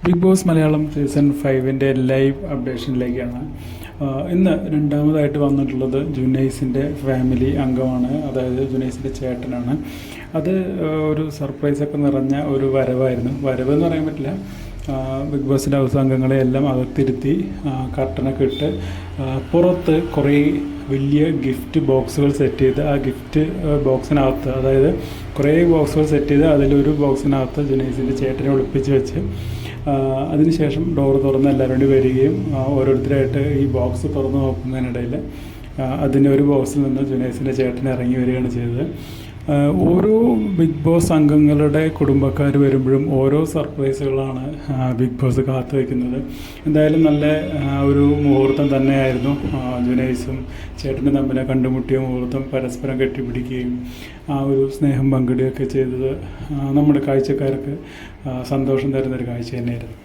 Big Boss Malayalam season 5 live അപ്ഡേഷനിലേക്കാണ്. ഇന്ന് രണ്ടാമതായിട്ട് വന്നിട്ടുള്ളത് ജുനൈസിൻ്റെ ഫാമിലി അംഗമാണ്, അതായത് ജുനൈസിൻ്റെ ചേട്ടനാണ്. അത് ഒരു സർപ്രൈസൊക്കെ നിറഞ്ഞ ഒരു വരവായിരുന്നു. വരവെന്ന് പറയാൻ പറ്റില്ല, ബിഗ് ബോസിൻ്റെ ഹൗസ് അംഗങ്ങളെ എല്ലാം അകത്തിരുത്തി കർട്ടനൊക്കെ ഇട്ട് പുറത്ത് കുറേ വലിയ ഗിഫ്റ്റ് ബോക്സുകൾ സെറ്റ് ചെയ്ത് ആ ഗിഫ്റ്റ് ബോക്സിനകത്ത്, അതായത് കുറേ ബോക്സുകൾ സെറ്റ് ചെയ്ത് അതിലൊരു ബോക്സിനകത്ത് ജുനൈസിൻ്റെ ചേട്ടനെ ഒളിപ്പിച്ച് വെച്ച് അതിനുശേഷം ഡോറ് തുറന്ന് എല്ലാവരും കൂടി വരികയും ഓരോരുത്തരായിട്ട് ഈ ബോക്സ് തുറന്ന് നോക്കുന്നതിനിടയിൽ അതിൻ്റെ ഒരു ബോക്സിൽ നിന്ന് ജുനൈസിൻ്റെ ചേട്ടൻ ഇറങ്ങി വരികയാണ് ചെയ്തത്. ഓരോ ബിഗ് ബോസ് അംഗങ്ങളുടെ കുടുംബക്കാർ വരുമ്പോഴും ഓരോ സർപ്രൈസുകളാണ് ബിഗ് ബോസ് കാത്തു വയ്ക്കുന്നത്. എന്തായാലും നല്ല ഒരു മുഹൂർത്തം തന്നെയായിരുന്നു. ജുനൈസും ചേട്ടനും തമ്മിൽ കണ്ടുമുട്ടിയ മുഹൂർത്തം, പരസ്പരം കെട്ടിപ്പിടിക്കുകയും ആ ഒരു സ്നേഹം പങ്കിടുകയൊക്കെ ചെയ്തത് നമ്മുടെ കാഴ്ചക്കാർക്ക് സന്തോഷം തരുന്നൊരു കാഴ്ച തന്നെയായിരുന്നു.